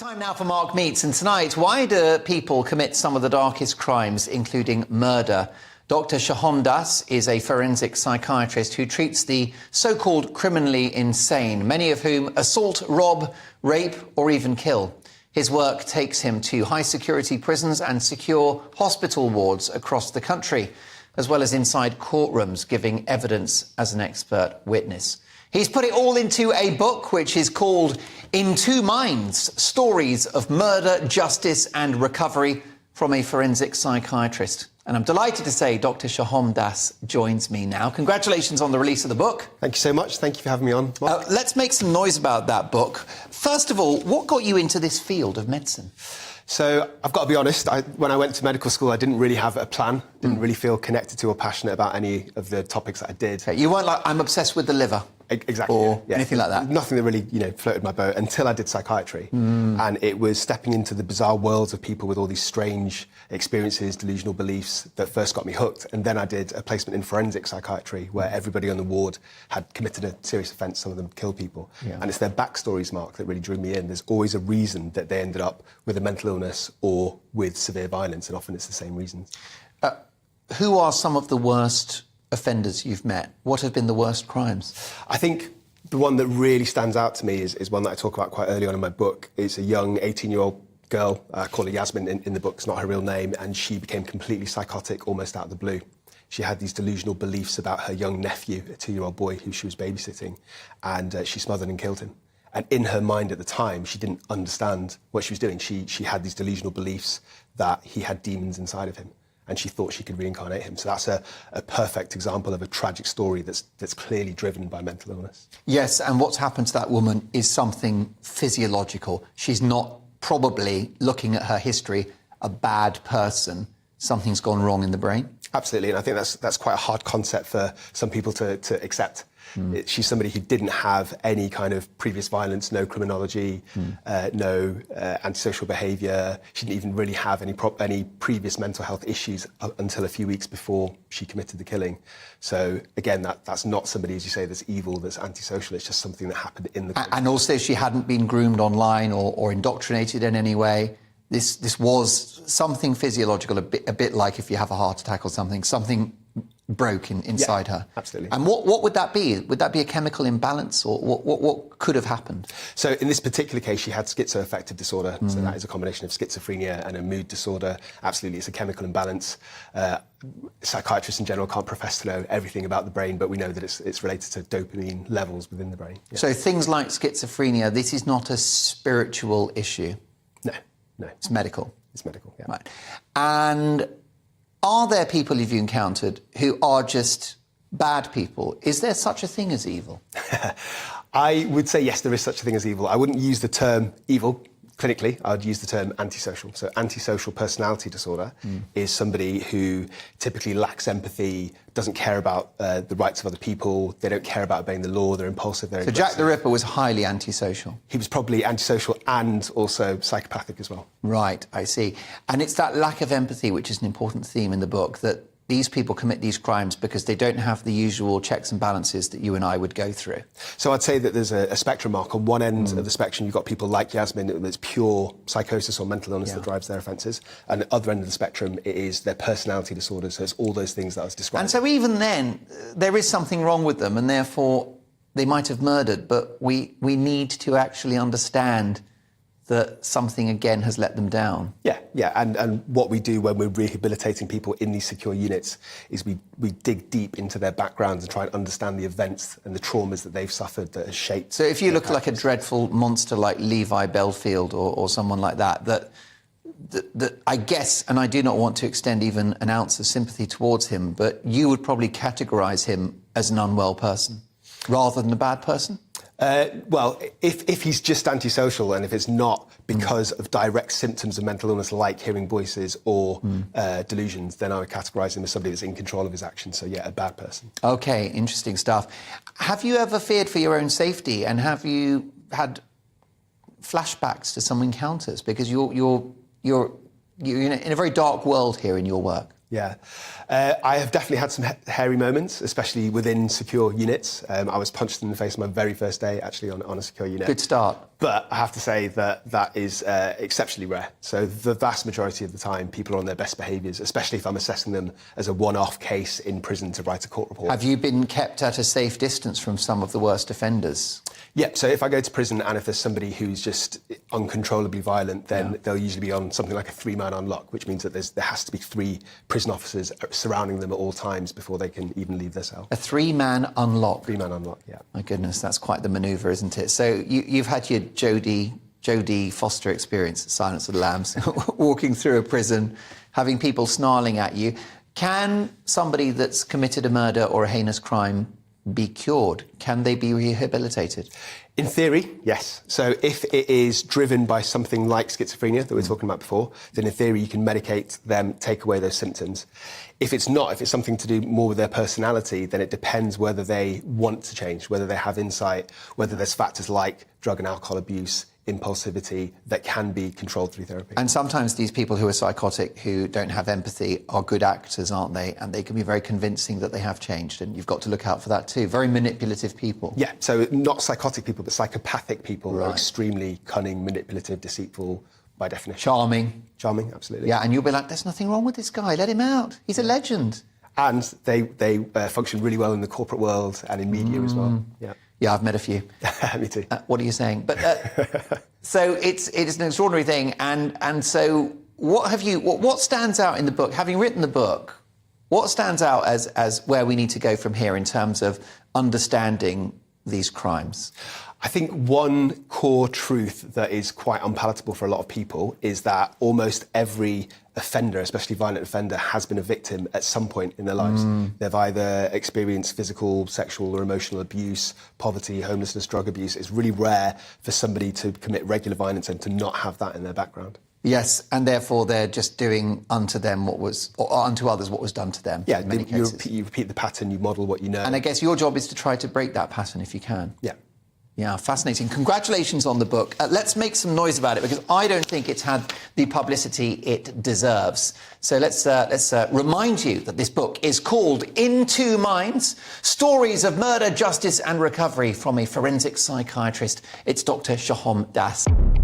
Time now for Mark Meets, and tonight, why do people commit some of the darkest crimes, including murder? Dr. 𝐏𝐬𝐲𝐜𝐡 𝐅𝐨𝐫 is a forensic psychiatrist who treats the so-called criminally insane, many of whom assault, rob, rape or even kill. His work takes him to high-security prisons and secure hospital wards across the country, as well as inside courtrooms, giving evidence as an expert witness. He's put it all into a book which is called In Two Minds, Stories of Murder, Justice and Recovery from a Forensic Psychiatrist. And I'm delighted to say Dr. 𝐏𝐬𝐲𝐜𝐡 joins me now. Congratulations on the release of the book. Thank you so much. Thank you for having me on, Mark. Let's make some noise about that book. First of all, what got you into this field of medicine? So, I've got to be honest, when I went to medical school, I didn't really have a plan, didn't really feel connected to or passionate about any of the topics that I did. Okay, you weren't like, I'm obsessed with the liver? Exactly. Or yeah. anything like that? Nothing that really, floated my boat until I did psychiatry. And it was stepping into the bizarre worlds of people with all these strange experiences, delusional beliefs that first got me hooked. And then I did a placement in forensic psychiatry where everybody on the ward had committed a serious offence, some of them killed people. Yeah. And it's their backstories, Mark, that really drew me in. There's always a reason that they ended up with a mental illness or with severe violence, and often it's the same reasons. Who are some of the worst offenders you've met? What have been the worst crimes? I think the one that really stands out to me is one that I talk about quite early on in my book. It's a young 18-year-old girl, I call her Yasmin in the book, it's not her real name, and she became completely psychotic almost out of the blue. She had these delusional beliefs about her young nephew, a 2-year-old boy who she was babysitting, and she smothered and killed him. And in her mind at the time, she didn't understand what she was doing. She had these delusional beliefs that he had demons inside of him, and she thought she could reincarnate him. So that's a perfect example of a tragic story that's clearly driven by mental illness. Yes, and what's happened to that woman is something physiological. She's not probably, looking at her history, a bad person. Something's gone wrong in the brain. Absolutely, and I think that's quite a hard concept for some people to accept. She's somebody who didn't have any kind of previous violence, no criminology, no antisocial behaviour. She didn't even really have any previous mental health issues until a few weeks before she committed the killing. So, again, that's not somebody, as you say, that's evil, that's antisocial. It's just something that happened in the... And also she hadn't been groomed online or indoctrinated in any way. This was something physiological, a bit like if you have a heart attack or something broke inside her. Absolutely. And what would that be? Would that be a chemical imbalance, or what could have happened? So in this particular case, she had schizoaffective disorder. So that is a combination of schizophrenia and a mood disorder. Absolutely, it's a chemical imbalance. Psychiatrists in general can't profess to know everything about the brain, but we know that it's related to dopamine levels within the brain. Yeah. So things like schizophrenia, this is not a spiritual issue? No. It's medical? It's medical, yeah. Right. And are there people you've encountered who are just bad people? Is there such a thing as evil? I would say yes, there is such a thing as evil. I wouldn't use the term evil clinically. I would use the term antisocial. So antisocial personality disorder is somebody who typically lacks empathy, doesn't care about the rights of other people, they don't care about obeying the law, they're impulsive, they're aggressive. Jack the Ripper was highly antisocial? He was probably antisocial and also psychopathic as well. Right, I see. And it's that lack of empathy which is an important theme in the book, that these people commit these crimes because they don't have the usual checks and balances that you and I would go through. So I'd say that there's a spectrum, Mark. On one end of the spectrum, you've got people like Yasmin, it's pure psychosis or mental illness that drives their offences. And at the other end of the spectrum, it is their personality disorder, so it's all those things that I was describing. And so even then, there is something wrong with them, and therefore they might have murdered, but we need to actually understand that something, again, has let them down. Yeah, and what we do when we're rehabilitating people in these secure units is we dig deep into their backgrounds and try and understand the events and the traumas that they've suffered that has shaped... So if you look like a dreadful monster like Levi Belfield or someone like that I guess, and I do not want to extend even an ounce of sympathy towards him, but you would probably categorise him as an unwell person rather than a bad person? Well, if he's just antisocial and if it's not because of direct symptoms of mental illness like hearing voices or delusions, then I would categorise him as somebody that's in control of his actions. So, yeah, a bad person. OK, interesting stuff. Have you ever feared for your own safety, and have you had flashbacks to some encounters? Because you're in a very dark world here in your work. Yeah. I have definitely had some hairy moments, especially within secure units. I was punched in the face on my very first day, actually, on a secure unit. Good start. But I have to say that is exceptionally rare. So the vast majority of the time, people are on their best behaviours, especially if I'm assessing them as a one-off case in prison to write a court report. Have you been kept at a safe distance from some of the worst offenders? Yeah, so if I go to prison and if there's somebody who's just uncontrollably violent, then they'll usually be on something like a 3-man unlock, which means that there has to be 3 prison officers surrounding them at all times before they can even leave their cell. A 3-man unlock? 3-man unlock, yeah. My goodness, that's quite the manoeuvre, isn't it? So you've had your Jodie Foster experience at Silence of the Lambs, walking through a prison, having people snarling at you. Can somebody that's committed a murder or a heinous crime be cured? Can they be rehabilitated? In theory, yes. So if it is driven by something like schizophrenia that we were talking about before, then in theory you can medicate them, take away those symptoms. If it's not, if it's something to do more with their personality, then it depends whether they want to change, whether they have insight, whether there's factors like drug and alcohol abuse, impulsivity that can be controlled through therapy. And sometimes these people who are psychotic, who don't have empathy, are good actors, aren't they? And they can be very convincing that they have changed, and you've got to look out for that too. Very manipulative people. Yeah, so not psychotic people, but psychopathic people are extremely cunning, manipulative, deceitful by definition. Charming. Charming, absolutely. Yeah, and you'll be like, there's nothing wrong with this guy, let him out. He's a legend. And they function really well in the corporate world and in media as well. Yeah. Yeah, I've met a few. Me too. What are you saying? But so it's an extraordinary thing, and so what stands out in the book? Having written the book, what stands out as where we need to go from here in terms of understanding these crimes? I think one core truth that is quite unpalatable for a lot of people is that almost every offender, especially violent offender, has been a victim at some point in their lives. They've either experienced physical, sexual or emotional abuse, poverty, homelessness, drug abuse. It's really rare for somebody to commit regular violence and to not have that in their background. Yes, and therefore they're just doing unto them or unto others what was done to them. Yeah, in many cases. you repeat the pattern, you model what you know. And I guess your job is to try to break that pattern if you can. Yeah. Yeah, fascinating. Congratulations on the book. Let's make some noise about it because I don't think it's had the publicity it deserves. So let's remind you that this book is called In Two Minds, Stories of Murder, Justice and Recovery from a Forensic Psychiatrist. It's Dr. 𝐏𝐬𝐲𝐜𝐡 𝐅𝐨𝐫